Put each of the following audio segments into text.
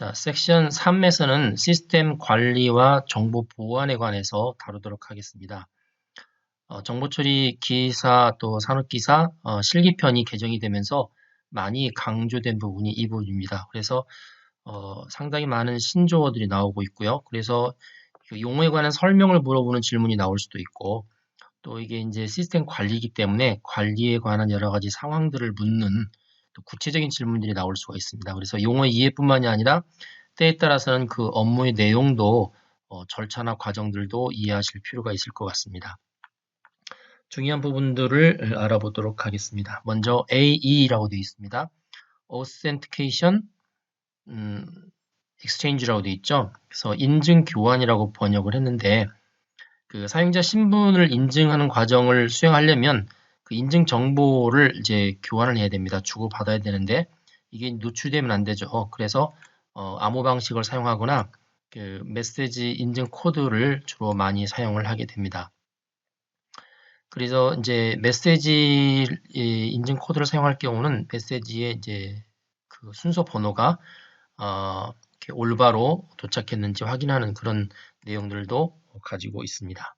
자, 섹션 3에서는 시스템 관리와 정보 보안에 관해서 다루도록 하겠습니다. 정보 처리 기사 또 산업기사 실기편이 개정이 되면서 많이 강조된 부분이 이 부분입니다. 그래서 상당히 많은 신조어들이 나오고 있고요. 그래서 그 용어에 관한 설명을 물어보는 질문이 나올 수도 있고, 또 이게 이제 시스템 관리이기 때문에 관리에 관한 여러 가지 상황들을 묻는 또 구체적인 질문들이 나올 수가 있습니다. 그래서 용어 이해뿐만이 아니라 때에 따라서는 그 업무의 내용도 절차나 과정들도 이해하실 필요가 있을 것 같습니다. 중요한 부분들을 알아보도록 하겠습니다. 먼저 AE라고 되어 있습니다. Authentication Exchange라고 되어 있죠. 그래서 인증 교환이라고 번역을 했는데 그 사용자 신분을 인증하는 과정을 수행하려면 그 인증 정보를 이제 교환을 해야 됩니다. 주고받아야 되는데 이게 노출되면 안 되죠. 그래서 암호 방식을 사용하거나 그 메시지 인증 코드를 주로 많이 사용을 하게 됩니다. 그래서 이제 메시지 인증 코드를 사용할 경우는 메시지에 이제 그 순서 번호가 이렇게 올바로 도착했는지 확인하는 그런 내용들도 가지고 있습니다.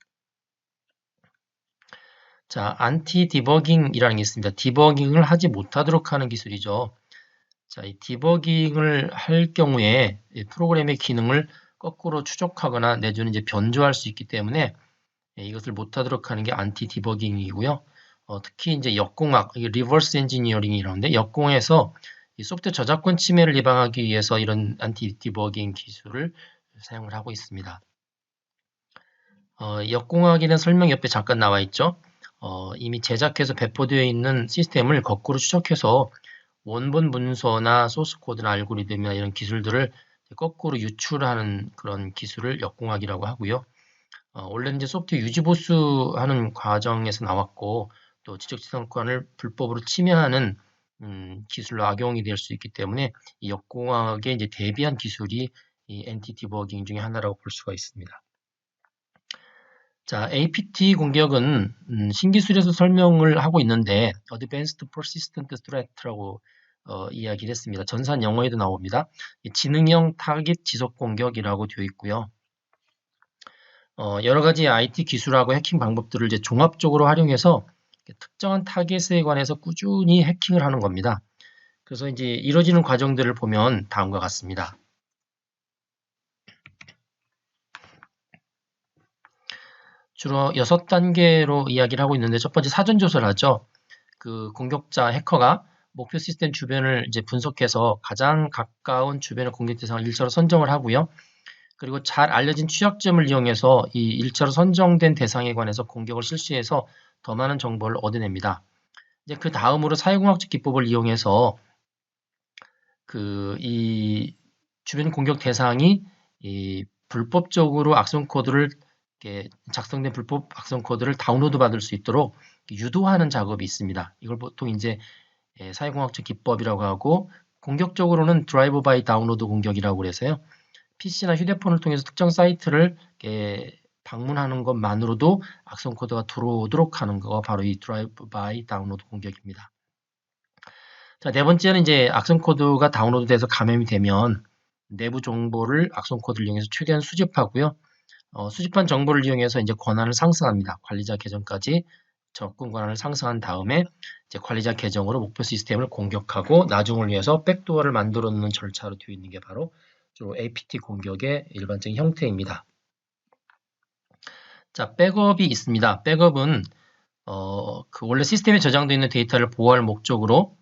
자, 안티 디버깅이라는 게 있습니다. 디버깅을 하지 못하도록 하는 기술이죠. 자, 이 디버깅을 할 경우에 프로그램의 기능을 거꾸로 추적하거나 내지는 이제 변조할 수 있기 때문에 이것을 못하도록 하는 게 안티 디버깅이고요. 특히 이제 역공학, 리버스 엔지니어링이라는데 역공에서 이 소프트웨어 저작권 침해를 예방하기 위해서 이런 안티 디버깅 기술을 사용을 하고 있습니다. 역공학에 대한 설명 옆에 잠깐 나와 있죠. 이미 제작해서 배포되어 있는 시스템을 거꾸로 추적해서 원본 문서나 소스 코드나 알고리즘이나 이런 기술들을 거꾸로 유출하는 그런 기술을 역공학이라고 하고요. 원래는 이제 소프트웨어 유지보수하는 과정에서 나왔고 또 지적재산권을 불법으로 침해하는 기술로 악용이 될 수 있기 때문에 이 역공학에 이제 대비한 기술이 이 엔티티버깅 중에 하나라고 볼 수가 있습니다. 자, APT 공격은 신기술에서 설명을 하고 있는데 Advanced Persistent Threat라고 이야기를 했습니다. 전산 영어에도 나옵니다. 지능형 타깃 지속 공격이라고 되어 있고요. 여러 가지 IT 기술하고 해킹 방법들을 이제 종합적으로 활용해서 특정한 타깃에 관해서 꾸준히 해킹을 하는 겁니다. 그래서 이제 이루어지는 과정들을 보면 다음과 같습니다. 주로 6단계로 이야기를 하고 있는데 첫 번째 사전 조사를 하죠. 그 공격자 해커가 목표 시스템 주변을 이제 분석해서 가장 가까운 주변의 공격 대상을 1차로 선정을 하고요. 그리고 잘 알려진 취약점을 이용해서 이 1차로 선정된 대상에 관해서 공격을 실시해서 더 많은 정보를 얻어냅니다. 이제 그 다음으로 사회공학적 기법을 이용해서 이 주변 공격 대상이 이 불법적으로 악성 코드를 작성된 불법 악성 코드를 다운로드 받을 수 있도록 유도하는 작업이 있습니다. 이걸 보통 이제 사회공학적 기법이라고 하고 공격적으로는 드라이브 바이 다운로드 공격이라고 그래서요. PC나 휴대폰을 통해서 특정 사이트를 방문하는 것만으로도 악성 코드가 들어오도록 하는 거가 바로 이 드라이브 바이 다운로드 공격입니다. 자, 네 번째는 이제 악성 코드가 다운로드돼서 감염이 되면 내부 정보를 악성 코드를 이용해서 최대한 수집하고요. 수집한 정보를 이용해서 이제 권한을 상승합니다. 관리자 계정까지 접근 권한을 상승한 다음에 이제 관리자 계정으로 목표 시스템을 공격하고 나중을 위해서 백도어를 만들어 놓는 절차로 되어 있는 게 바로 주로 APT 공격의 일반적인 형태입니다. 자, 백업이 있습니다. 백업은 그 원래 시스템에 저장되어 있는 데이터를 보호할 목적으로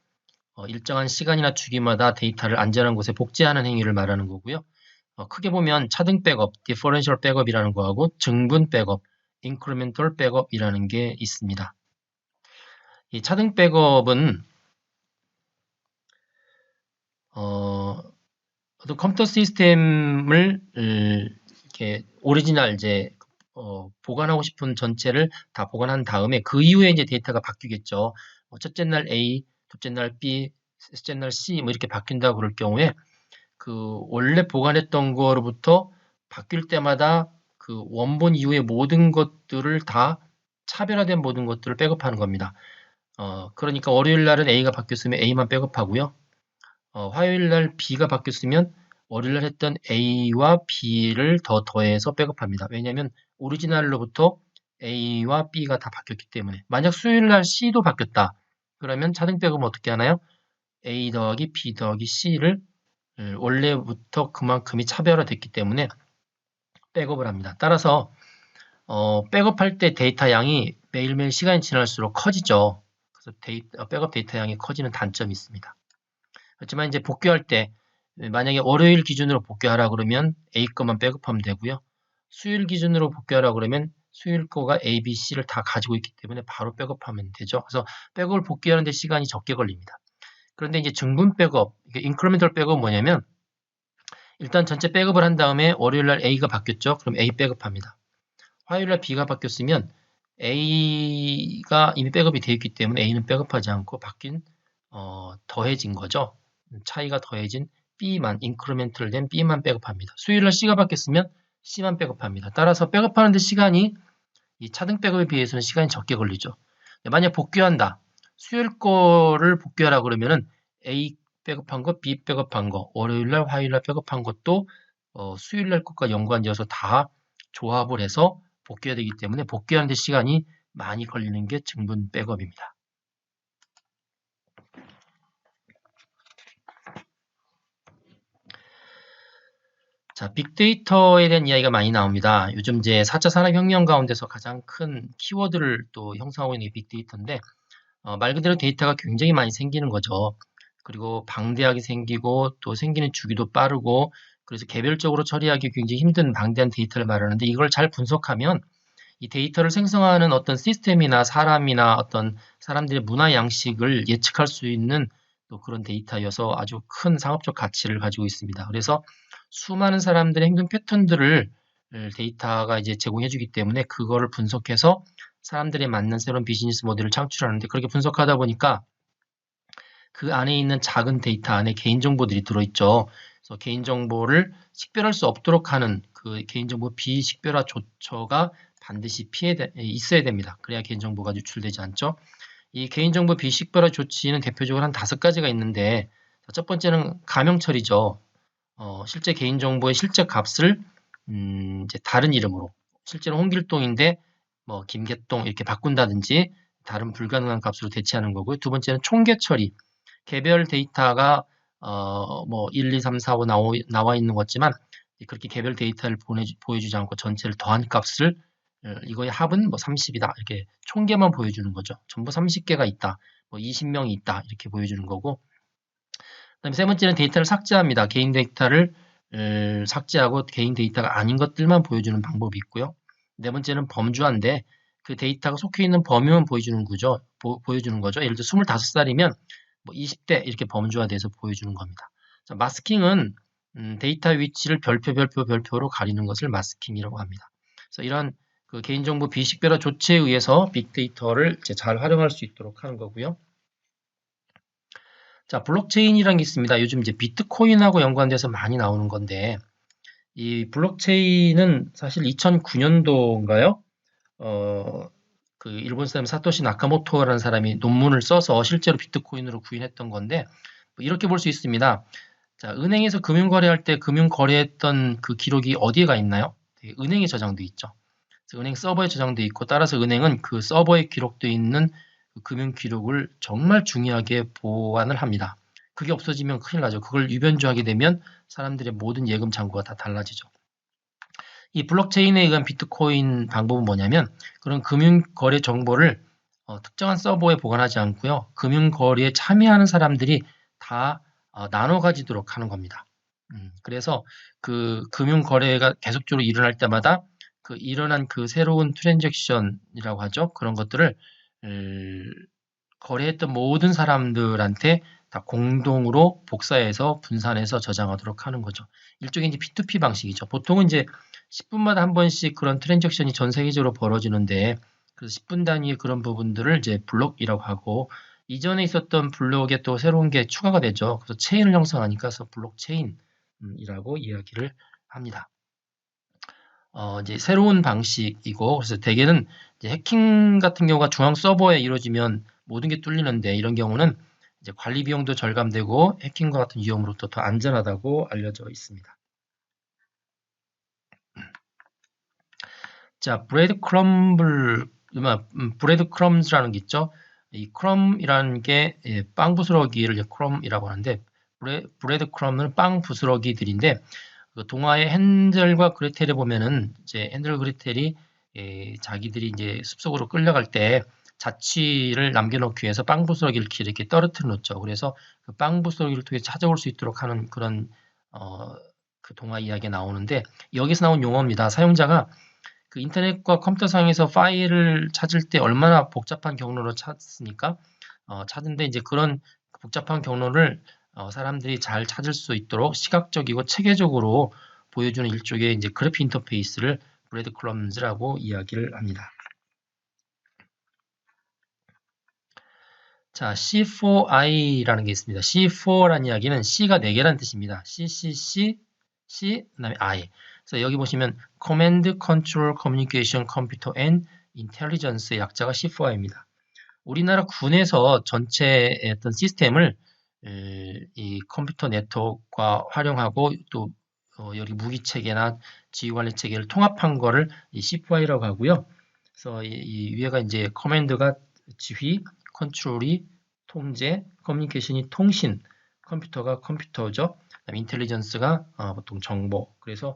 일정한 시간이나 주기마다 데이터를 안전한 곳에 복제하는 행위를 말하는 거고요. 크게 보면 차등 백업, 디퍼런셜 백업이라는 거하고 증분 백업, 인크리멘털 백업이라는 게 있습니다. 이 차등 백업은 어떤 컴퓨터 시스템을 이렇게 오리지널 이제 보관하고 싶은 전체를 다 보관한 다음에 그 이후에 이제 데이터가 바뀌겠죠. 첫째 날 A, 둘째 날 B, 셋째 날 C 뭐 이렇게 바뀐다고 그럴 경우에 그 원래 보관했던 거로부터 바뀔 때마다 그 원본 이후의 모든 것들을 다 차별화된 모든 것들을 백업하는 겁니다. 그러니까 월요일 날은 A가 바뀌었으면 A만 백업하고요. 화요일 날 B가 바뀌었으면 월요일날 했던 A와 B를 더해서 백업합니다. 왜냐하면 오리지널로부터 A와 B가 다 바뀌었기 때문에. 만약 수요일날 C도 바뀌었다. 그러면 차등 백업은 어떻게 하나요? A 더하기 B 더하기 C를 원래부터 그만큼이 차별화됐기 때문에 백업을 합니다. 따라서 백업할 때 데이터 양이 매일매일 시간이 지날수록 커지죠. 그래서 백업 데이터 양이 커지는 단점이 있습니다. 그렇지만 이제 복귀할 때 만약에 월요일 기준으로 복귀하라 그러면 A 거만 백업하면 되고요. 수요일 기준으로 복귀하라 그러면 수요일 거가 A, B, C를 다 가지고 있기 때문에 바로 백업하면 되죠. 그래서 백업을 복귀하는데 시간이 적게 걸립니다. 그런데 이제 증분 백업, 인크리멘털 백업은 뭐냐면 일단 전체 백업을 한 다음에 월요일날 A가 바뀌었죠. 그럼 A 백업합니다. 화요일날 B가 바뀌었으면 A가 이미 백업이 되어 있기 때문에 A는 백업하지 않고 더해진 거죠. 차이가 더해진 B만, 인크리멘털 된 B만 백업합니다. 수요일날 C가 바뀌었으면 C만 백업합니다. 따라서 백업하는데 시간이 이 차등 백업에 비해서는 시간이 적게 걸리죠. 만약 복귀한다. 수요일 거를 복귀하라 그러면은 A 백업한 거, B 백업한 거, 월요일날, 화요일날 백업한 것도 수요일날 것과 연관지어서 다 조합을 해서 복귀해야 되기 때문에 복귀하는데 시간이 많이 걸리는 게 증분 백업입니다. 자, 빅데이터에 대한 이야기가 많이 나옵니다. 요즘 이제 4차 산업혁명 가운데서 가장 큰 키워드를 또 형성하고 있는 게 빅데이터인데 말 그대로 데이터가 굉장히 많이 생기는 거죠. 그리고 방대하게 생기고 또 생기는 주기도 빠르고 그래서 개별적으로 처리하기 굉장히 힘든 방대한 데이터를 말하는데 이걸 잘 분석하면 이 데이터를 생성하는 어떤 시스템이나 사람이나 어떤 사람들의 문화 양식을 예측할 수 있는 또 그런 데이터여서 아주 큰 상업적 가치를 가지고 있습니다. 그래서 수많은 사람들의 행동 패턴들을 데이터가 이제 제공해주기 때문에 그거를 분석해서 사람들에 맞는 새로운 비즈니스 모델을 창출하는데 그렇게 분석하다 보니까 그 안에 있는 작은 데이터 안에 개인정보들이 들어있죠. 그래서 개인정보를 식별할 수 없도록 하는 그 개인정보 비식별화 조처가 반드시 있어야 됩니다. 그래야 개인정보가 유출되지 않죠. 이 개인정보 비식별화 조치는 대표적으로 한 5가지가 있는데 첫 번째는 가명 처리죠. 실제 개인정보의 실제 값을 이제 다른 이름으로 실제로 홍길동인데 뭐 김개똥 이렇게 바꾼다든지 다른 불가능한 값으로 대체하는 거고요. 두 번째는 총계 처리. 개별 데이터가 뭐 1, 2, 3, 4, 5 나와 있는 거지만 그렇게 개별 데이터를 보여주지 않고 전체를 더한 값을 이거의 합은 뭐 30이다 이렇게 총계만 보여주는 거죠. 전부 30개가 있다, 뭐 20명이 있다 이렇게 보여주는 거고. 그다음에 세 번째는 데이터를 삭제합니다. 개인 데이터를 삭제하고 개인 데이터가 아닌 것들만 보여주는 방법이 있고요. 네 번째는 범주화인데 그 데이터가 속해 있는 범위만 보여주는 거죠. 예를 들어 25살이면 뭐 20대 이렇게 범주화돼서 보여주는 겁니다. 자, 마스킹은 데이터 위치를 별표로 가리는 것을 마스킹이라고 합니다. 그래서 이런 그 개인정보 비식별화 조치에 의해서 빅데이터를 이제 잘 활용할 수 있도록 하는 거고요. 자, 블록체인이라는 게 있습니다. 요즘 이제 비트코인하고 연관돼서 많이 나오는 건데, 이 블록체인은 사실 2009년도인가요? 그 일본 사람 사토시 나카모토라는 사람이 논문을 써서 실제로 비트코인으로 구인했던 건데, 뭐 이렇게 볼 수 있습니다. 자, 은행에서 금융거래할 때 금융거래했던 그 기록이 어디에 가 있나요? 은행에 저장돼 있죠. 그래서 은행 서버에 저장돼 있고, 따라서 은행은 그 서버에 기록되어 있는 그 금융 기록을 정말 중요하게 보관을 합니다. 그게 없어지면 큰일 나죠. 그걸 유변조하게 되면 사람들의 모든 예금 잔고가 다 달라지죠. 이 블록체인에 의한 비트코인 방법은 뭐냐면 그런 금융거래 정보를 특정한 서버에 보관하지 않고요. 금융거래에 참여하는 사람들이 다 나눠 가지도록 하는 겁니다. 그래서 그 금융거래가 계속적으로 일어날 때마다 그 일어난 그 새로운 트랜잭션이라고 하죠. 그런 것들을 거래했던 모든 사람들한테 다 공동으로 복사해서 분산해서 저장하도록 하는 거죠. 일종의 이제 P2P 방식이죠. 보통은 이제 10분마다 한 번씩 그런 트랜잭션이 전 세계적으로 벌어지는데 그래서 10분 단위의 그런 부분들을 이제 블록이라고 하고 이전에 있었던 블록에 또 새로운 게 추가가 되죠. 그래서 체인을 형성하니까 그래서 블록체인이라고 이야기를 합니다. 이제 새로운 방식이고 그래서 대개는 이제 해킹 같은 경우가 중앙 서버에 이루어지면 모든 게 뚫리는데 이런 경우는 이제 관리 비용도 절감되고 해킹과 같은 위험으로부터 더 안전하다고 알려져 있습니다. 자, 브레드 크럼즈라는 게 있죠. 이 크럼이라는 게 빵 부스러기를 크럼이라고 하는데 브레드 크럼은 빵 부스러기들인데 그 동화의 헨젤과 그레텔에 보면은 이제 헨젤 그레텔이 자기들이 이제 숲속으로 끌려갈 때 자취를 남겨놓기 위해서 빵 부스러기를 이렇게 떨어뜨려 놓죠. 그래서 그 빵 부스러기를 통해 찾아올 수 있도록 하는 그런 그 동화 이야기가 나오는데 여기서 나온 용어입니다. 사용자가 그 인터넷과 컴퓨터상에서 파일을 찾을 때 얼마나 복잡한 경로로 찾습니까? 찾은데 이제 그런 복잡한 경로를 사람들이 잘 찾을 수 있도록 시각적이고 체계적으로 보여주는 일종의 이제 그래픽 인터페이스를 브레드 크럼즈라고 이야기를 합니다. 자, C4I라는 게 있습니다. C4라는 이야기는 C가 4개라는 뜻입니다. C, 그다음에 I. 그래서 여기 보시면 Command, Control, Communication, Computer and Intelligence의 약자가 C4I입니다. 우리나라 군에서 전체 어떤 시스템을 이 컴퓨터 네트워크와 활용하고 또 여기 무기 체계나 지휘 관리 체계를 통합한 거를 이 C4I라고 하고요. 그래서 이 위에가 이제 커맨드가 지휘, 컨트롤이 통제, 커뮤니케이션이 통신, 컴퓨터가 컴퓨터죠. 그다음에 인텔리전스가 보통 정보. 그래서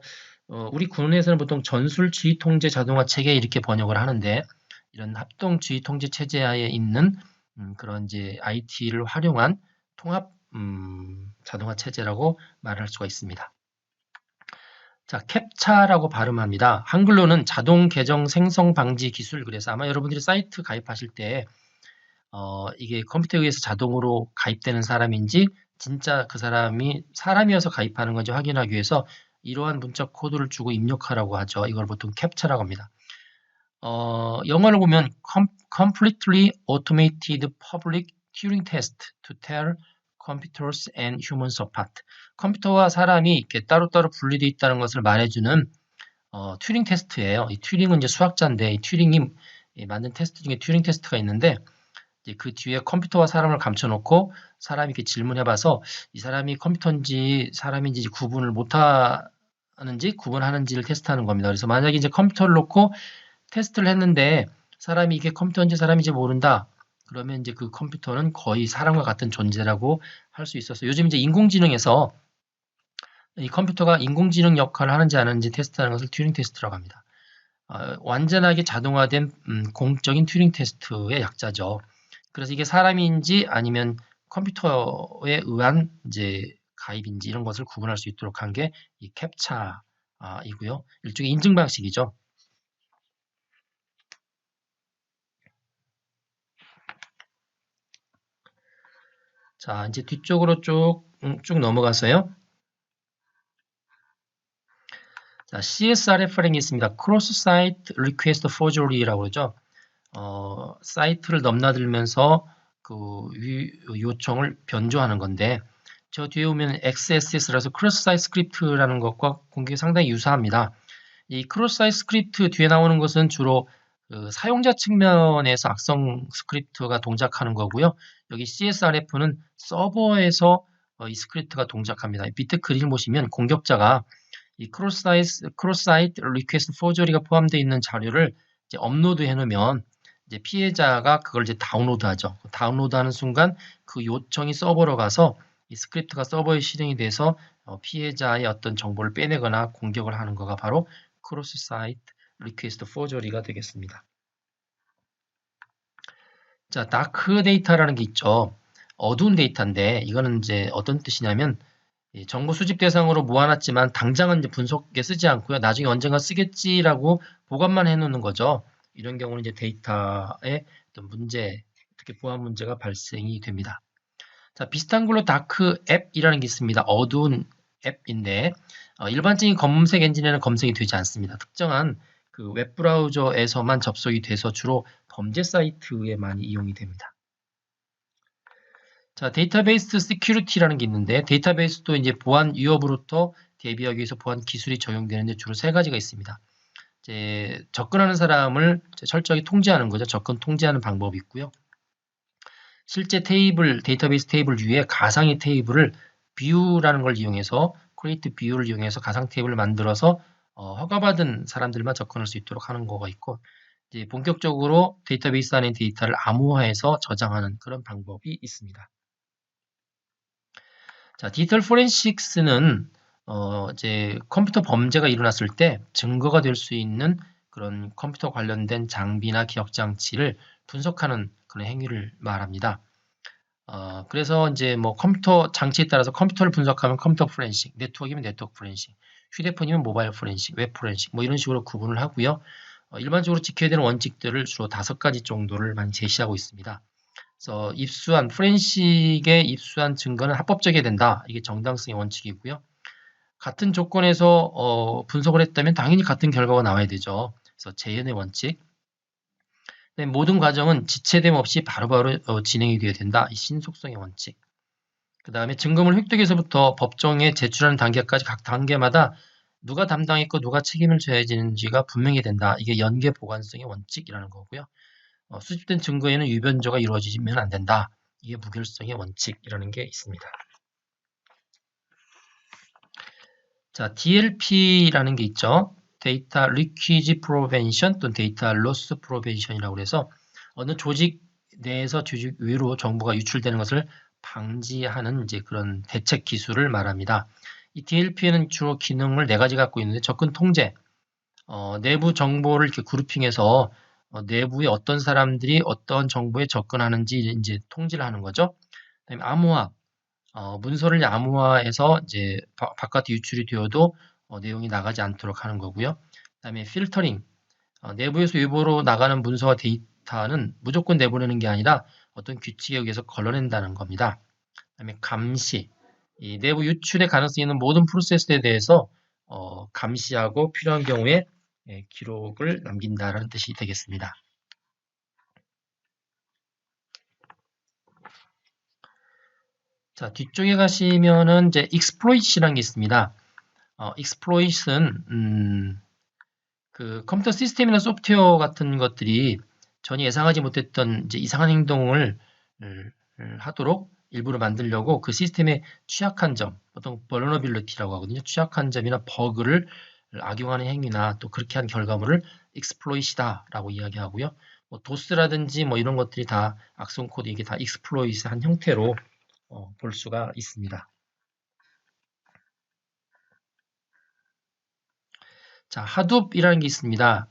우리 군에서는 보통 전술 지휘 통제 자동화 체계 이렇게 번역을 하는데 이런 합동 지휘 통제 체제하에 있는 그런 이제 IT를 활용한 통합 자동화 체제라고 말할 수가 있습니다. 자, 캡차라고 발음합니다. 한글로는 자동 계정 생성 방지 기술. 그래서 아마 여러분들이 사이트 가입하실 때 이게 컴퓨터에 의해서 자동으로 가입되는 사람인지 진짜 그 사람이 사람이어서 가입하는 건지 확인하기 위해서 이러한 문자 코드를 주고 입력하라고 하죠. 이걸 보통 캡차라고 합니다. 영어를 보면 completely automated public Turing test to tell computers and humans apart. 컴퓨터와 사람이 이렇게 따로따로 분리되어 있다는 것을 말해주는 튜링 테스트예요. 이 튜링은 이제 수학자인데 이 튜링이 만든 테스트 중에 튜링 테스트가 있는데 이제 그 뒤에 컴퓨터와 사람을 감춰놓고 사람이 이렇게 질문해봐서 이 사람이 컴퓨터인지 사람인지 구분을 못하는지 구분하는지를 테스트하는 겁니다. 그래서 만약에 이제 컴퓨터를 놓고 테스트를 했는데 사람이 이게 컴퓨터인지 사람인지 모른다. 그러면 이제 그 컴퓨터는 거의 사람과 같은 존재라고 할 수 있어서 요즘 이제 인공지능에서 이 컴퓨터가 인공지능 역할을 하는지 안 하는지 테스트하는 것을 튜링 테스트라고 합니다. 완전하게 자동화된 공적인 튜링 테스트의 약자죠. 그래서 이게 사람인지 아니면 컴퓨터에 의한 이제 가입인지 이런 것을 구분할 수 있도록 한 게 이 캡차이고요. 일종의 인증 방식이죠. 자, 이제 뒤쪽으로 쭉 넘어가서요. 자, CSRF라는 게 있습니다. Cross Site Request Forgery라고 그러죠. 사이트를 넘나들면서 그 요청을 변조하는 건데 저 뒤에 오면 XSS라서 크로스 사이트 스크립트라는 것과 공격이 상당히 유사합니다. 이 크로스 사이트 스크립트 뒤에 나오는 것은 주로 그 사용자 측면에서 악성 스크립트가 동작하는 거고요. 여기 CSRF는 서버에서 이 스크립트가 동작합니다. 밑에 그림을 보시면 공격자가 이 크로스 사이트 리퀘스트 포저리가 포함되어 있는 자료를 이제 업로드 해놓으면 이제 피해자가 그걸 이제 다운로드하죠. 다운로드하는 순간 그 요청이 서버로 가서 이 스크립트가 서버에 실행이 돼서 피해자의 어떤 정보를 빼내거나 공격을 하는 거가 바로 크로스 사이트 리퀘스트 포저리가 되겠습니다. 자, 다크 데이터라는 게 있죠. 어두운 데이터인데 이거는 이제 어떤 뜻이냐면 정보 수집 대상으로 모아놨지만 당장은 이제 분석에 쓰지 않고요. 나중에 언젠가 쓰겠지라고 보관만 해놓는 거죠. 이런 경우는 이제 데이터에 어떤 문제, 특히 보안 문제가 발생이 됩니다. 자, 비슷한 걸로 다크 앱이라는 게 있습니다. 어두운 앱인데 일반적인 검색 엔진에는 검색이 되지 않습니다. 특정한 그 웹브라우저에서만 접속이 돼서 주로 범죄 사이트에 많이 이용이 됩니다. 자, 데이터베이스 시큐리티라는 게 있는데 데이터베이스도 이제 보안 위협으로부터 대비하기 위해서 보안 기술이 적용되는데 주로 3가지가 있습니다. 이제 접근하는 사람을 철저하게 통제하는 거죠. 접근 통제하는 방법이 있고요. 실제 테이블, 데이터베이스 테이블 위에 가상의 테이블을 view라는 걸 이용해서 create view를 이용해서 가상 테이블을 만들어서 허가받은 사람들만 접근할 수 있도록 하는 거가 있고, 이제 본격적으로 데이터베이스 안의 데이터를 암호화해서 저장하는 그런 방법이 있습니다. 자, 디지털 포렌식스는 이제 컴퓨터 범죄가 일어났을 때 증거가 될 수 있는 그런 컴퓨터 관련된 장비나 기억 장치를 분석하는 그런 행위를 말합니다. 그래서 이제 뭐 컴퓨터 장치에 따라서 컴퓨터를 분석하면 컴퓨터 포렌식, 네트워크이면 네트워크 포렌식, 휴대폰이면 모바일 포렌식, 웹 포렌식, 뭐 이런 식으로 구분을 하고요. 일반적으로 지켜야 되는 원칙들을 주로 5가지 정도를 많이 제시하고 있습니다. 그래서 포렌식에 입수한 증거는 합법적이어야 된다. 이게 정당성의 원칙이고요. 같은 조건에서 분석을 했다면 당연히 같은 결과가 나와야 되죠. 그래서 재현의 원칙. 모든 과정은 지체됨 없이 바로바로 진행이 되어야 된다. 이 신속성의 원칙. 그 다음에 증거물 획득에서부터 법정에 제출하는 단계까지 각 단계마다 누가 담당했고 누가 책임을 져야 되는지가 분명히 된다. 이게 연계 보관성의 원칙이라는 거고요. 수집된 증거에는 유변조가 이루어지면 안 된다. 이게 무결성의 원칙이라는 게 있습니다. 자, DLP라는 게 있죠. 데이터 리퀴지 프로벤션 또는 데이터 로스 프로벤션이라고 해서 어느 조직 내에서 조직 외로 정보가 유출되는 것을 방지하는 이제 그런 대책 기술을 말합니다. 이 DLP에는 주로 기능을 4가지 갖고 있는데 접근 통제, 내부 정보를 이렇게 그룹핑해서 내부에 어떤 사람들이 어떤 정보에 접근하는지 이제 통제를 하는 거죠. 그다음에 암호화, 문서를 암호화해서 이제 바깥에 유출이 되어도 내용이 나가지 않도록 하는 거고요. 그다음에 필터링, 내부에서 외부로 나가는 문서와 데이터는 무조건 내보내는 게 아니라 어떤 규칙에 의해서 걸러낸다는 겁니다. 그다음에 감시, 이 내부 유출의 가능성이 있는 모든 프로세스에 대해서 감시하고 필요한 경우에 기록을 남긴다라는 뜻이 되겠습니다. 자, 뒤쪽에 가시면은 이제 exploit이라는 게 있습니다. exploit은 그 컴퓨터 시스템이나 소프트웨어 같은 것들이 전혀 예상하지 못했던 이제 이상한 행동을 하도록 일부러 만들려고 그 시스템의 취약한 점, 보통 vulnerability라고 하거든요. 취약한 점이나 버그를 악용하는 행위나 또 그렇게 한 결과물을 exploit이다라고 이야기하고요. 뭐 도스라든지 뭐 이런 것들이 다 악성 코드 이게 다 exploit의 한 형태로 볼 수가 있습니다. 자, 하둡이라는 게 있습니다.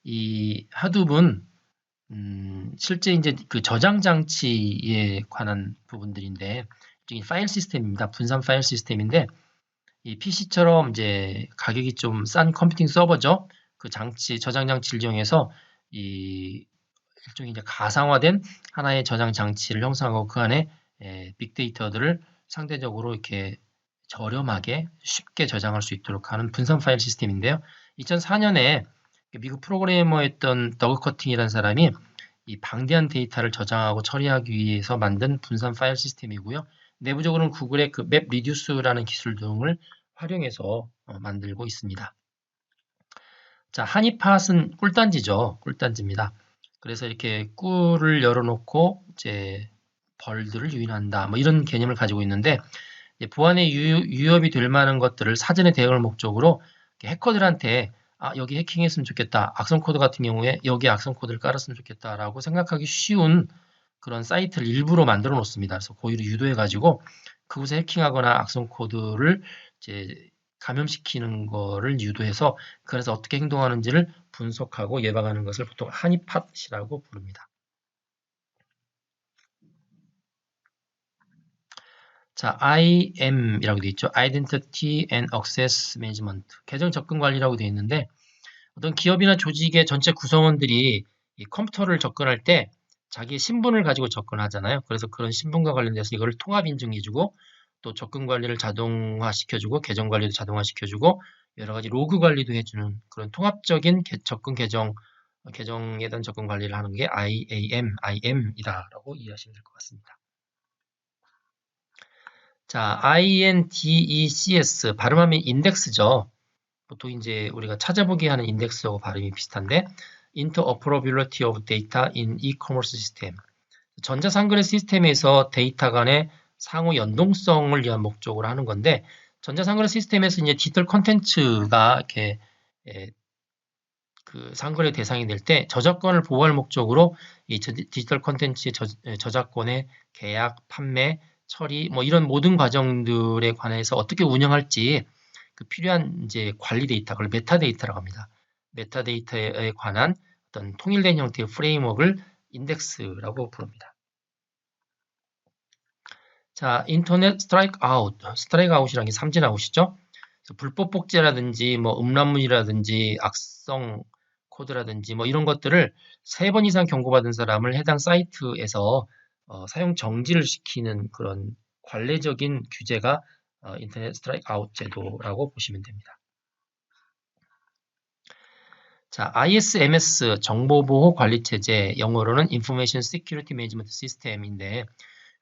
이 하둡은 실제 이제 그 저장 장치에 관한 부분들인데, 파일 시스템입니다. 분산 파일 시스템인데, 이 PC처럼 이제 가격이 좀 싼 컴퓨팅 서버죠. 그 장치, 저장 장치를 이용해서 이 일종의 이제 가상화된 하나의 저장 장치를 형성하고 그 안에 빅데이터들을 상대적으로 이렇게 저렴하게 쉽게 저장할 수 있도록 하는 분산 파일 시스템인데요. 2004년에 미국 프로그래머였던 더그 커팅이라는 사람이 이 방대한 데이터를 저장하고 처리하기 위해서 만든 분산 파일 시스템이고요. 내부적으로는 구글의 그 맵 리듀스라는 기술 등을 활용해서 만들고 있습니다. 자, 하니팟은 꿀단지죠. 꿀단지입니다. 그래서 이렇게 꿀을 열어놓고 이제 벌들을 유인한다. 뭐 이런 개념을 가지고 있는데 보안에 위협이 될 만한 것들을 사전에 대응할 목적으로 해커들한테 여기 해킹했으면 좋겠다. 악성 코드 같은 경우에 여기 악성 코드를 깔았으면 좋겠다라고 생각하기 쉬운 그런 사이트를 일부러 만들어 놓습니다. 그래서 고의로 유도해 가지고 그곳에 해킹하거나 악성 코드를 이제 감염시키는 거를 유도해서 그래서 어떻게 행동하는지를 분석하고 예방하는 것을 보통 하니팟이라고 부릅니다. 자, IAM이라고 되어 있죠. Identity and Access Management. 계정 접근 관리라고 되어 있는데 어떤 기업이나 조직의 전체 구성원들이 이 컴퓨터를 접근할 때 자기의 신분을 가지고 접근하잖아요. 그래서 그런 신분과 관련돼서 이거를 통합 인증해주고 또 접근 관리를 자동화시켜주고 계정 관리도 자동화시켜주고 여러 가지 로그 관리도 해주는 그런 통합적인 접근 계정에 대한 접근 관리를 하는 게 IAM이다라고 이해하시면 될 것 같습니다. 자, INDECS 발음하면 인덱스죠. 보통 이제 우리가 찾아보기 하는 인덱스하고 발음이 비슷한데 Interoperability of Data in E-commerce System. 전자상거래 시스템에서 데이터 간의 상호 연동성을 위한 목적으로 하는 건데, 전자상거래 시스템에서 이제 디지털 콘텐츠가 이렇게 그 상거래 대상이 될 때 저작권을 보호할 목적으로 이 디지털 콘텐츠의 저작권의 계약, 판매, 처리 뭐 이런 모든 과정들에 관해서 어떻게 운영할지 그 필요한 이제 관리 데이터, 그걸 메타데이터라고 합니다. 메타데이터에 관한 어떤 통일된 형태의 프레임워크를 인덱스라고 부릅니다. 자, 인터넷 스트라이크 아웃이라는 게 삼진 아웃이죠. 불법 복제라든지 뭐 음란물이라든지 악성 코드라든지 뭐 이런 것들을 3번 이상 경고받은 사람을 해당 사이트에서 사용 정지를 시키는 그런 관례적인 규제가 인터넷 스트라이크 아웃 제도라고 보시면 됩니다. 자, ISMS 정보보호 관리체제, 영어로는 Information Security Management System인데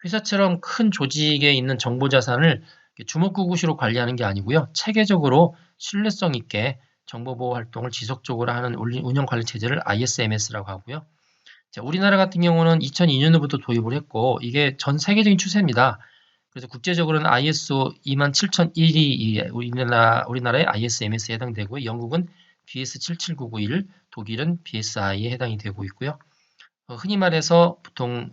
회사처럼 큰 조직에 있는 정보 자산을 주먹구구시로 관리하는 게 아니고요. 체계적으로 신뢰성 있게 정보보호 활동을 지속적으로 하는 운영 관리 체제를 ISMS라고 하고요. 자, 우리나라 같은 경우는 2002년부터 도입을 했고 이게 전 세계적인 추세입니다. 그래서 국제적으로는 ISO 27001이 우리나라의 ISMS에 해당되고 영국은 BS 77991, 독일은 BSI에 해당이 되고 있고요. 흔히 말해서 보통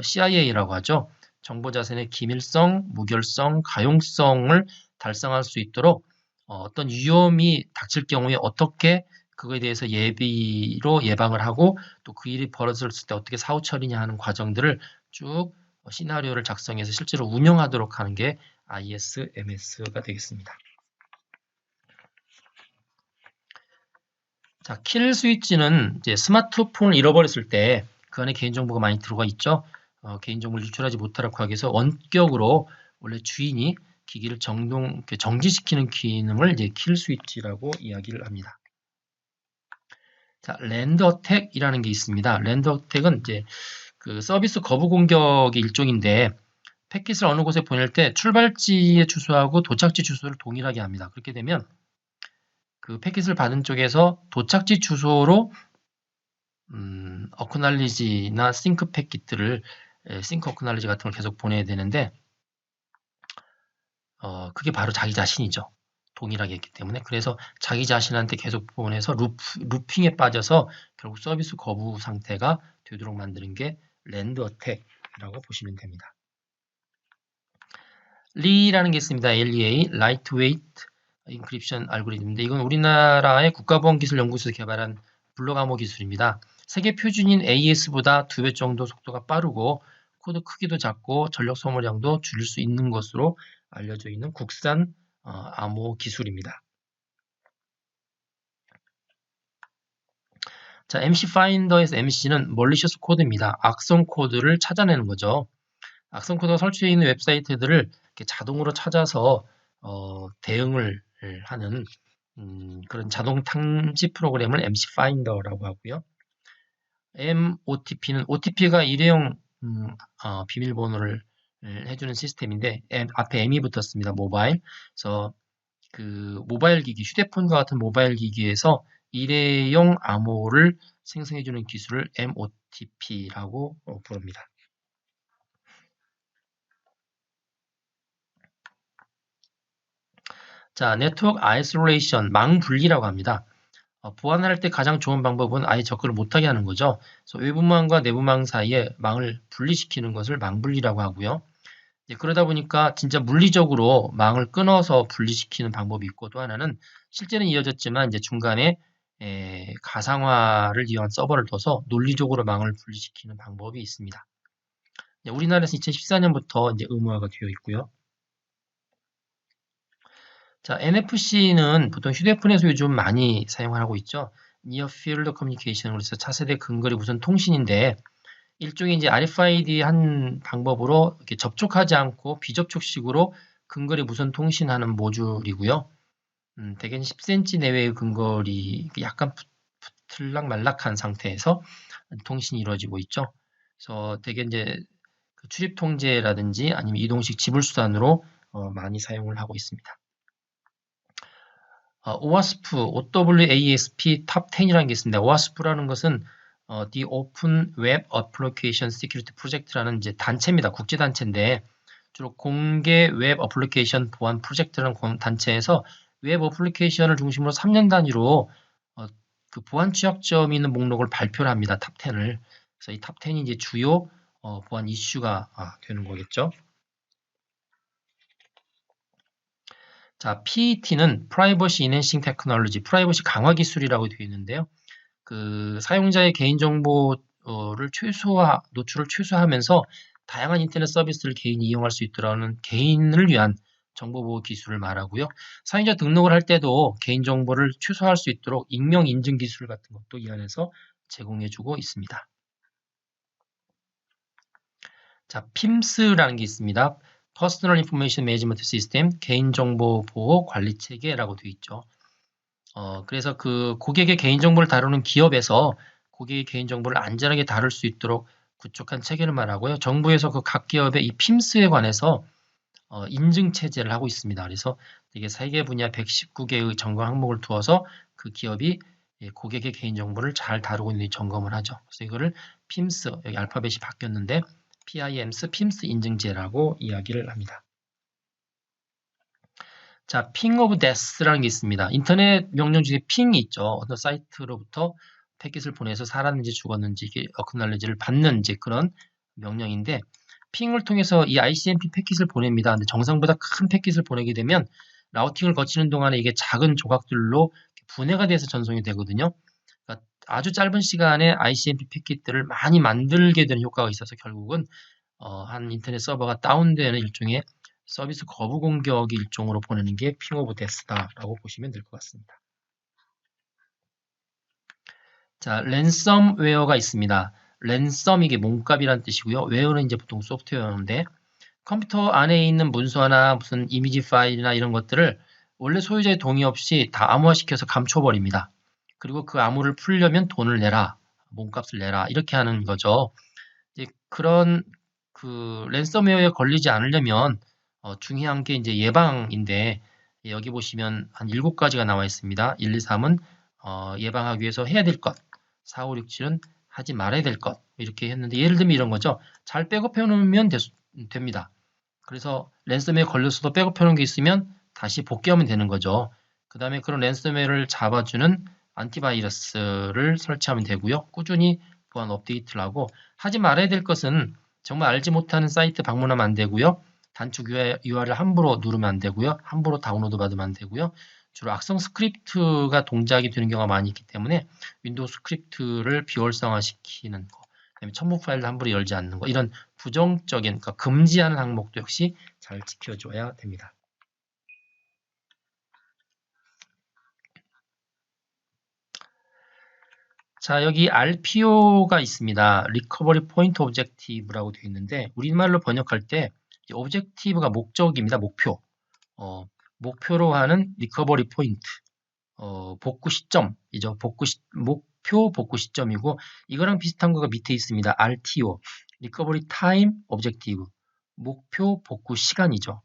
CIA라고 하죠. 정보자산의 기밀성, 무결성, 가용성을 달성할 수 있도록 어떤 위험이 닥칠 경우에 어떻게 그거에 대해서 예비로 예방을 하고 또 그 일이 벌어졌을 때 어떻게 사후 처리냐 하는 과정들을 쭉 시나리오를 작성해서 실제로 운영하도록 하는 게 ISMS가 되겠습니다. 자, 킬 스위치는 이제 스마트폰을 잃어버렸을 때 그 안에 개인정보가 많이 들어가 있죠. 개인정보를 유출하지 못하도록 하기 위해서 원격으로 원래 주인이 기기를 정지시키는 기능을 이제 킬 스위치라고 이야기를 합니다. 자, 랜드 어택이라는 게 있습니다. 랜드 어택은 이제 그 서비스 거부 공격의 일종인데 패킷을 어느 곳에 보낼 때 출발지의 주소하고 도착지 주소를 동일하게 합니다. 그렇게 되면 그 패킷을 받은 쪽에서 도착지 주소로 어크날리지나 싱크 패킷들을 싱크 어크날리지 같은 걸 계속 보내야 되는데 그게 바로 자기 자신이죠. 동일하게 했기 때문에. 그래서 자기 자신한테 계속 보내서 루핑에 빠져서 결국 서비스 거부 상태가 되도록 만드는 게 랜드 어택이라고 보시면 됩니다. 리라는 게 있습니다. LEA, Lightweight Encryption 알고리즘인데 이건 우리나라의 국가보안기술연구소에서 개발한 블록 암호 기술입니다. 세계 표준인 AES보다 2배 정도 속도가 빠르고 코드 크기도 작고 전력 소모량도 줄일 수 있는 것으로 알려져 있는 국산 암호 기술입니다. 자, MC 파인더에서 MC는 malicious 코드입니다. 악성 코드를 찾아내는 거죠. 악성 코드가 설치되어 있는 웹사이트들을 이렇게 자동으로 찾아서 대응을 하는 그런 자동 탐지 프로그램을 MC 파인더라고 하고요. MOTP는 OTP가 일회용 비밀번호를 해주는 시스템인데 앞에 M이 붙었습니다. 모바일. 그래서 그 모바일 기기, 휴대폰과 같은 모바일 기기에서 일회용 암호를 생성해주는 기술을 MOTP라고 부릅니다. 자, 네트워크 아이솔레이션, 망 분리라고 합니다. 보안할 때 가장 좋은 방법은 아예 접근을 못하게 하는 거죠. 그래서 외부망과 내부망 사이에 망을 분리시키는 것을 망분리라고 하고요. 그러다 보니까 진짜 물리적으로 망을 끊어서 분리시키는 방법이 있고 또 하나는 실제는 이어졌지만 이제 중간에 가상화를 이용한 서버를 둬서 논리적으로 망을 분리시키는 방법이 있습니다. 우리나라에서 2014년부터 이제 의무화가 되어 있고요. 자, NFC는 보통 휴대폰에서 요즘 많이 사용하고 있죠. Near Field Communication, 그래서 차세대 근거리 무선 통신인데 일종의 이제 RFID 한 방법으로 이렇게 접촉하지 않고 비접촉식으로 근거리 무선 통신하는 모듈이고요. 대개는 10cm 내외의 근거리, 약간 들락말락한 상태에서 통신이 이루어지고 있죠. 그래서 대개 이제 그 출입 통제라든지 아니면 이동식 지불 수단으로 많이 사용을 하고 있습니다. OWASP, OWASP 탑 10이라는 게 있습니다. OWASP라는 것은 The Open Web Application Security Project라는 이제 단체입니다. 국제 단체인데 주로 공개 웹 어플리케이션 보안 프로젝트라는 단체에서 웹 어플리케이션을 중심으로 3년 단위로 그 보안 취약점이 있는 목록을 발표를 합니다. 탑 10을. 그래서 이 탑 10이 이제 주요 보안 이슈가 되는 거겠죠. 자, PET는 Privacy Enhancing Technology, 프라이버시 강화 기술이라고 되어 있는데요. 그 사용자의 개인정보를 노출을 최소화하면서 다양한 인터넷 서비스를 개인이 이용할 수 있도록 개인을 위한 정보보호 기술을 말하고요. 사용자 등록을 할 때도 개인정보를 최소화할 수 있도록 익명 인증 기술 같은 것도 이 안에서 제공해주고 있습니다. 자, PIMS라는 게 있습니다. Personal Information Management System, 개인정보 보호 관리 체계라고 되어 있죠. 그래서 그 고객의 개인정보를 다루는 기업에서 고객의 개인정보를 안전하게 다룰 수 있도록 구축한 체계를 말하고요. 정부에서 그 각 기업의 이 PIMS에 관해서 인증 체제를 하고 있습니다. 그래서 이게 세계 분야 119개의 점검 항목을 두어서 그 기업이 고객의 개인정보를 잘 다루고 있는지 점검을 하죠. 그래서 이거를 PIMS, 여기 알파벳이 바뀌었는데 PIMS, PIMS 인증제라고 이야기를 합니다. 자, ping of death라는 게 있습니다. 인터넷 명령 중에 ping이 있죠. 어떤 사이트로부터 패킷을 보내서 살았는지 죽었는지 이게 어크날리지를 받는 이제 그런 명령인데 ping을 통해서 이 ICMP 패킷을 보냅니다. 근데 정상보다 큰 패킷을 보내게 되면 라우팅을 거치는 동안에 이게 작은 조각들로 분해가 돼서 전송이 되거든요. 그러니까 아주 짧은 시간에 ICMP 패킷들을 많이 만들게 되는 효과가 있어서 결국은 한 인터넷 서버가 다운되는 일종의 서비스 거부 공격의 일종으로 보내는 게 핑 오브 데스다라고 보시면 될 것 같습니다. 자, 랜섬웨어가 있습니다. 랜섬 이게 몸값이라는 뜻이고요. 웨어는 이제 보통 소프트웨어인데 컴퓨터 안에 있는 문서나 무슨 이미지 파일이나 이런 것들을 원래 소유자의 동의 없이 다 암호화시켜서 감춰버립니다. 그리고 그 암호를 풀려면 돈을 내라, 몸값을 내라 이렇게 하는 거죠. 이제 그런 그 랜섬웨어에 걸리지 않으려면 중요한 게 이제 예방인데 여기 보시면 한 7가지가 나와 있습니다. 1, 2, 3은 예방하기 위해서 해야 될 것, 4, 5, 6, 7은 하지 말아야 될 것 이렇게 했는데 예를 들면 이런 거죠. 잘 백업해 놓으면 됩니다. 그래서 랜섬웨어에 걸렸어도 백업해 놓은 게 있으면 다시 복귀하면 되는 거죠. 그 다음에 그런 랜섬웨어를 잡아주는 안티바이러스를 설치하면 되고요. 꾸준히 보안 업데이트를 하고 하지 말아야 될 것은 정말 알지 못하는 사이트 방문하면 안 되고요. 단축 URL을 함부로 누르면 안 되고요. 함부로 다운로드 받으면 안 되고요. 주로 악성 스크립트가 동작이 되는 경우가 많이 있기 때문에 윈도우 스크립트를 비활성화시키는 거, 그다음에 첨부 파일을 함부로 열지 않는 거, 이런 부정적인, 그러니까 금지하는 항목도 역시 잘 지켜줘야 됩니다. 자, 여기 RPO가 있습니다. Recovery Point Objective라고 되어 있는데 우리말로 번역할 때 objective가 목적입니다. 목표. 목표로 하는 리커버리 포인트, 복구 시점이죠. 목표 복구 시점이고 이거랑 비슷한 거가 밑에 있습니다. RTO, 리커버리 타임 오브젝티브, 목표 복구 시간이죠.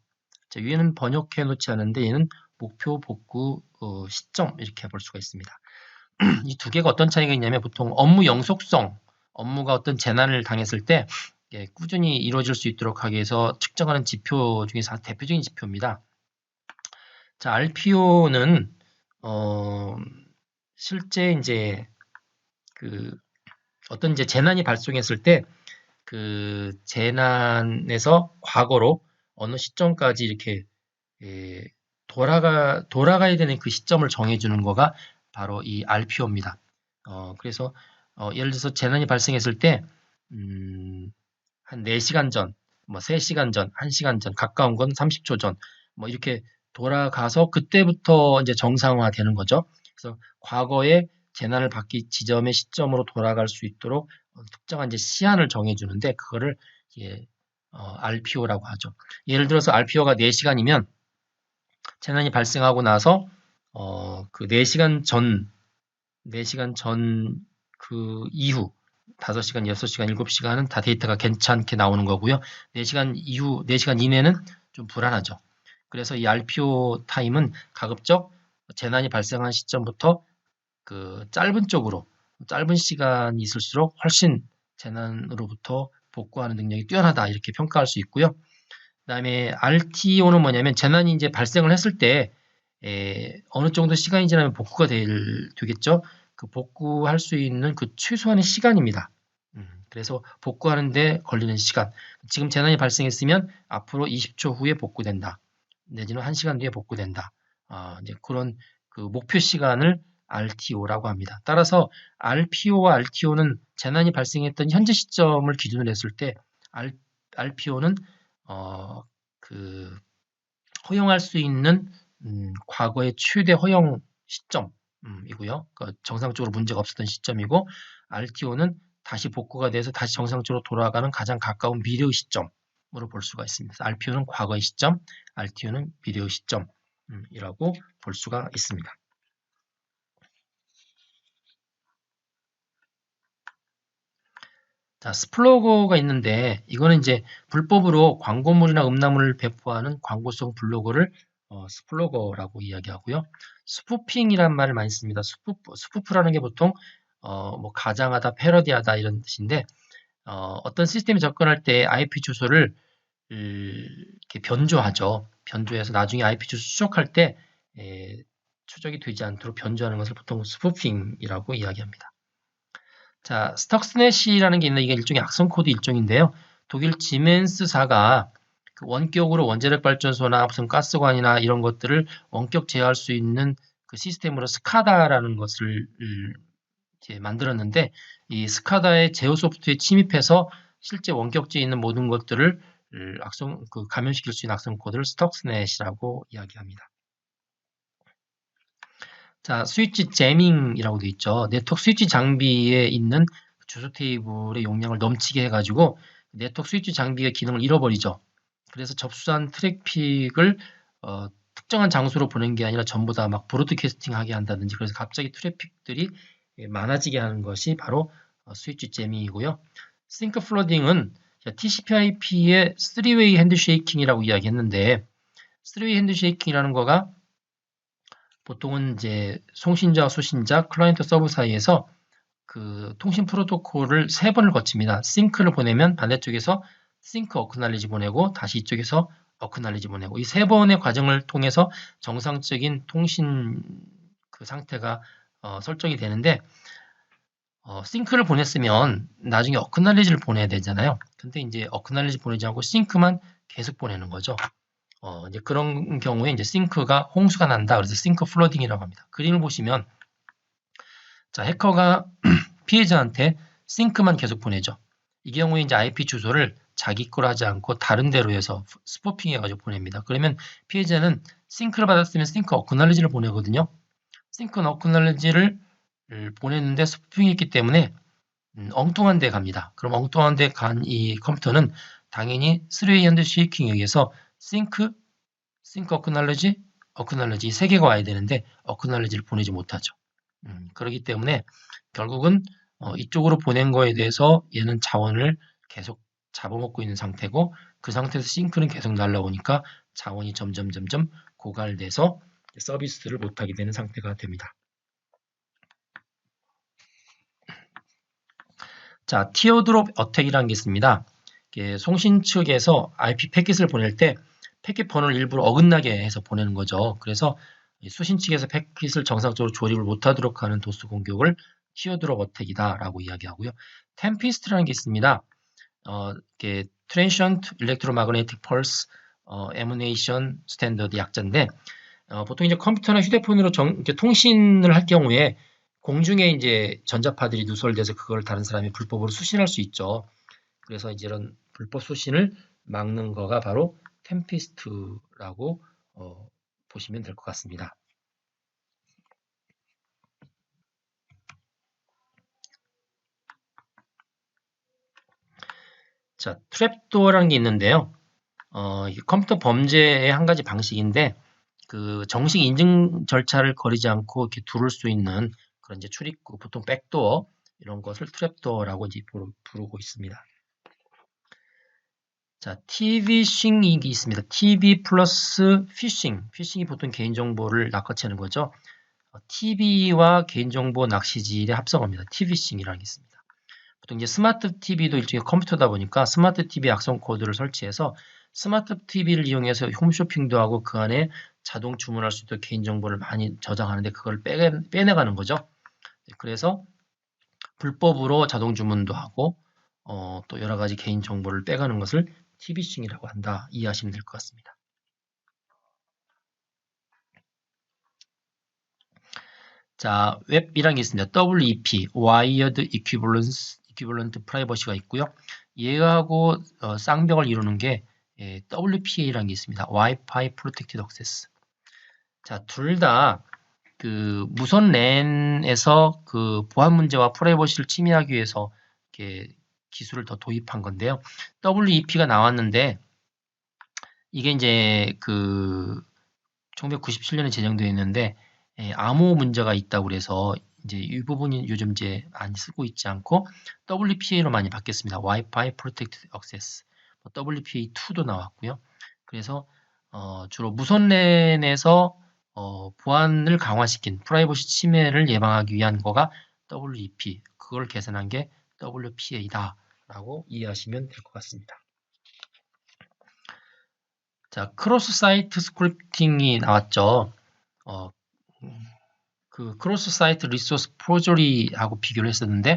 자, 위에는 번역해 놓지 않은데 얘는 목표 복구 시점 이렇게 볼 수가 있습니다. 이 두 개가 어떤 차이가 있냐면 보통 업무 영속성, 업무가 어떤 재난을 당했을 때 꾸준히 이루어질 수 있도록 하기 위해서 측정하는 지표 중에서 대표적인 지표입니다. 자, RPO는 실제 이제 그 어떤 이제 재난이 발생했을 때 그 재난에서 과거로 어느 시점까지 이렇게 돌아가야 되는 그 시점을 정해주는 거가 바로 이 RPO입니다. 그래서 예를 들어서 재난이 발생했을 때 한 4시간 전, 뭐 3시간 전, 1시간 전, 가까운 건 30초 전, 뭐 이렇게 돌아가서 그때부터 이제 정상화되는 거죠. 그래서 과거에 재난을 받기 지점의 시점으로 돌아갈 수 있도록 특정한 이제 시한을 정해주는데 그거를 RPO라고 하죠. 예를 들어서 RPO가 4시간이면 재난이 발생하고 나서 그 4시간 전 그 이후 5시간, 6시간, 7시간은 다 데이터가 괜찮게 나오는 거고요. 4시간 이후, 4시간 이내는 좀 불안하죠. 그래서 이 RPO 타임은 가급적 재난이 발생한 시점부터 그 짧은 쪽으로 짧은 시간이 있을수록 훨씬 재난으로부터 복구하는 능력이 뛰어나다 이렇게 평가할 수 있고요. 그 다음에 RTO는 뭐냐면 재난이 이제 발생을 했을 때 어느 정도 시간이 지나면 복구가 되겠죠. 그 복구할 수 있는 그 최소한의 시간입니다. 그래서 복구하는데 걸리는 시간. 지금 재난이 발생했으면 앞으로 20초 후에 복구된다. 내지는 1시간 뒤에 복구된다. 이제 그런 그 목표 시간을 RTO라고 합니다. 따라서 RPO와 RTO는 재난이 발생했던 현재 시점을 기준으로 했을 때 RPO는 그 허용할 수 있는 과거의 최대 허용 시점이고요. 그러니까 정상적으로 문제가 없었던 시점이고 RTO는 다시 복구가 돼서 다시 정상적으로 돌아가는 가장 가까운 미래의 시점으로 볼 수가 있습니다. RPO는 과거의 시점, RTO는 미래의 시점이라고 볼 수가 있습니다. 자, 스플로거가 있는데 이거는 이제 불법으로 광고물이나 음란물을 배포하는 광고성 블로거를 스플로거라고 이야기하고요. 스푸핑이란 말을 많이 씁니다. 스푸프라는 게 보통 뭐 가장하다, 패러디하다 이런 뜻인데 어떤 시스템에 접근할 때 IP 주소를 이렇게 변조하죠. 변조해서 나중에 IP 주소 추적할 때 추적이 되지 않도록 변조하는 것을 보통 스푸핑이라고 이야기합니다. 자, 스톡스넷이라는 게 있는 이게 일종의 악성 코드 일종인데요. 독일 지멘스사가 그 원격으로 원자력 발전소나 무슨 가스관이나 이런 것들을 원격 제어할 수 있는 그 시스템으로 스카다라는 것을 이제 만들었는데 이 스카다의 제어 소프트에 침입해서 실제 원격제에 있는 모든 것들을 감염시킬 수 있는 악성 코드를 스톡스넷이라고 이야기합니다. 자, 스위치 제밍이라고 되어 있죠. 네트워크 스위치 장비에 있는 주소 테이블의 용량을 넘치게 해가지고 네트워크 스위치 장비의 기능을 잃어버리죠. 그래서 접수한 트래픽을 특정한 장소로 보낸 게 아니라 전부 다 막 브로드캐스팅 하게 한다든지 그래서 갑자기 트래픽들이 많아지게 하는 것이 바로 스위치 제밍이고요. 싱크 플러딩은 TCP/IP의 3웨이 핸드쉐이킹이라고 이야기했는데 3웨이 핸드쉐이킹이라는 거가 보통은 이제 송신자와 수신자, 클라이언트 서버 사이에서 그 통신 프로토콜을 3번을 거칩니다. 싱크를 보내면 반대쪽에서 싱크 어크날리지 보내고 다시 이쪽에서 어크날리지 보내고 이 3번의 과정을 통해서 정상적인 통신 그 상태가 설정이 되는데 싱크를 보냈으면 나중에 어크날리지를 보내야 되잖아요. 근데 이제 어크날리지 보내지 않고 싱크만 계속 보내는 거죠. 이제 그런 경우에 이제 싱크가 홍수가 난다. 그래서 싱크 플러딩이라고 합니다. 그림을 보시면 자, 해커가 피해자한테 싱크만 계속 보내죠. 이 경우에 이제 IP 주소를 자기 걸 하지 않고 다른 데로 해서 스포핑 해가지고 보냅니다. 그러면 피해자는 싱크를 받았으면 싱크 어크날리지를 보내거든요. 싱크 어크날리지를 보냈는데 스포핑했기 때문에 엉뚱한 데 갑니다. 그럼 엉뚱한 데 간 이 컴퓨터는 당연히 3웨이 핸드쉐이킹에 의해서 싱크 어크날리지 이 3개가 와야 되는데 어크날리지를 보내지 못하죠. 그렇기 때문에 결국은 이쪽으로 보낸 거에 대해서 얘는 자원을 계속 잡아먹고 있는 상태고 그 상태에서 싱크는 계속 날라오니까 자원이 점점 고갈돼서 서비스를 못하게 되는 상태가 됩니다. 자, 티어드롭 어택이라는 게 있습니다. 송신 측에서 IP 패킷을 보낼 때 패킷 번호를 일부러 어긋나게 해서 보내는 거죠. 그래서 수신 측에서 패킷을 정상적으로 조립을 못하도록 하는 도스 공격을 티어드롭 어택이다라고 이야기하고요. 템피스트라는 게 있습니다. Transient Electromagnetic Pulse Emanation 스탠더드 약자인데 보통 이제 컴퓨터나 휴대폰으로 통신을 할 경우에 공중에 이제 전자파들이 누설돼서 그걸 다른 사람이 불법으로 수신할 수 있죠. 그래서 이제 이런 불법 수신을 막는 거가 바로 템피스트라고 보시면 될 것 같습니다. 자, 트랩도어라는 게 있는데요. 컴퓨터 범죄의 한 가지 방식인데 그 정식 인증 절차를 거리지 않고 이렇게 두를 수 있는 그런 이제 출입구, 보통 백도어 이런 것을 트랩도어라고 이제 부르고 있습니다. 자, TV싱이 있습니다. TV 플러스 피싱. 피싱이 보통 개인정보를 낚아채는 거죠. TV와 개인정보 낚시질의 합성어입니다. TV싱이라는 게 있습니다. 보통 이제 스마트 TV도 일종의 컴퓨터다 보니까 스마트 TV 악성 코드를 설치해서 스마트 TV를 이용해서 홈쇼핑도 하고 그 안에 자동 주문할 수 있도록 개인정보를 많이 저장하는데 그걸 빼내가는 거죠. 그래서 불법으로 자동 주문도 하고 또 여러 가지 개인정보를 빼가는 것을 TV싱이라고 한다. 이해하시면 될 것 같습니다. 자, 웹이라는 게 있습니다. WEP, Wired Equivalent Privacy가 있고요. 얘하고 쌍벽을 이루는 게 WPA라는 게 있습니다. Wi-Fi Protected Access. 자, 둘 다 그 무선 랜에서 그 보안 문제와 프라이버시를 침해하기 위해서 이렇게 기술을 더 도입한 건데요. WEP가 나왔는데 이게 이제 그 1997년에 제정되어 있는데 암호 문제가 있다고 그래서 이제 이 부분이 요즘 이제 많이 쓰고 있지 않고 WPA로 많이 바뀌었습니다. Wi-Fi Protected Access, WPA2도 나왔고요. 그래서 주로 무선 랜에서 보안을 강화시킨 프라이버시 침해를 예방하기 위한 거가 WEP, 그걸 개선한 게 WPA다 라고 이해하시면 될 것 같습니다. 자, 크로스 사이트 스크립팅이 나왔죠. 그 크로스 사이트 리소스 포저리하고 비교를 했었는데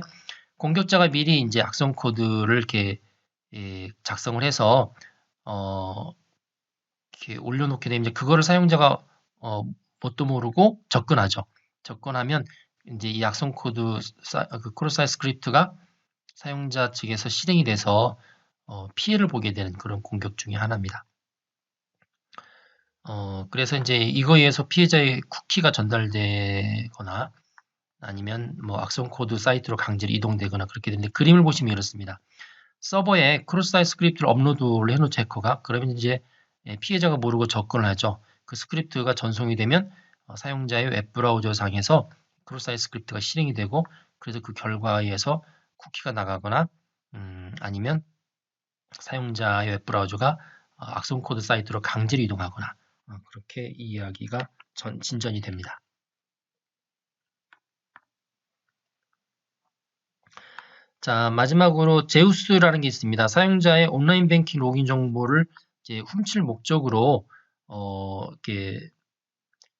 공격자가 미리 이제 악성 코드를 이렇게 작성을 해서 이렇게 올려놓게 되면 이제 그거를 사용자가 뭣도 모르고 접근하죠. 접근하면 이제 이 악성 코드 그 크로스 사이트 스크립트가 사용자 측에서 실행이 돼서 피해를 보게 되는 그런 공격 중에 하나입니다. 그래서 이제 이거에 의해서 피해자의 쿠키가 전달되거나 아니면 뭐 악성 코드 사이트로 강제로 이동되거나 그렇게 되는데 그림을 보시면 이렇습니다. 서버에 크로스 사이트 스크립트를 업로드를 해놓죠, 해커가. 그러면 이제 피해자가 모르고 접근을 하죠. 그 스크립트가 전송이 되면 사용자의 웹브라우저 상에서 크로스 사이트 스크립트가 실행이 되고 그래서 그 결과에 의해서 쿠키가 나가거나 아니면 사용자의 웹브라우저가 악성 코드 사이트로 강제로 이동하거나 그렇게 이야기가 진전이 됩니다. 자, 마지막으로 제우스라는 게 있습니다. 사용자의 온라인 뱅킹 로그인 정보를 이제 훔칠 목적으로 이렇게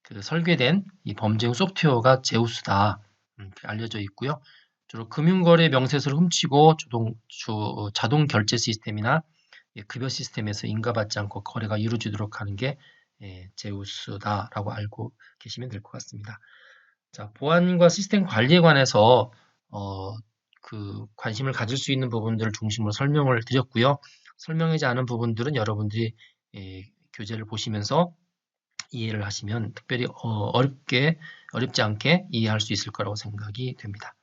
그 설계된 이 범죄형 소프트웨어가 제우스다 알려져 있고요. 주로 금융거래 명세서를 훔치고 자동 결제 시스템이나 급여 시스템에서 인가받지 않고 거래가 이루어지도록 하는 게 제우스다라고 알고 계시면 될 것 같습니다. 자, 보안과 시스템 관리에 관해서 그 관심을 가질 수 있는 부분들을 중심으로 설명을 드렸고요. 설명하지 않은 부분들은 여러분들이 교재를 보시면서 이해를 하시면 특별히 어렵지 않게 이해할 수 있을 거라고 생각이 됩니다.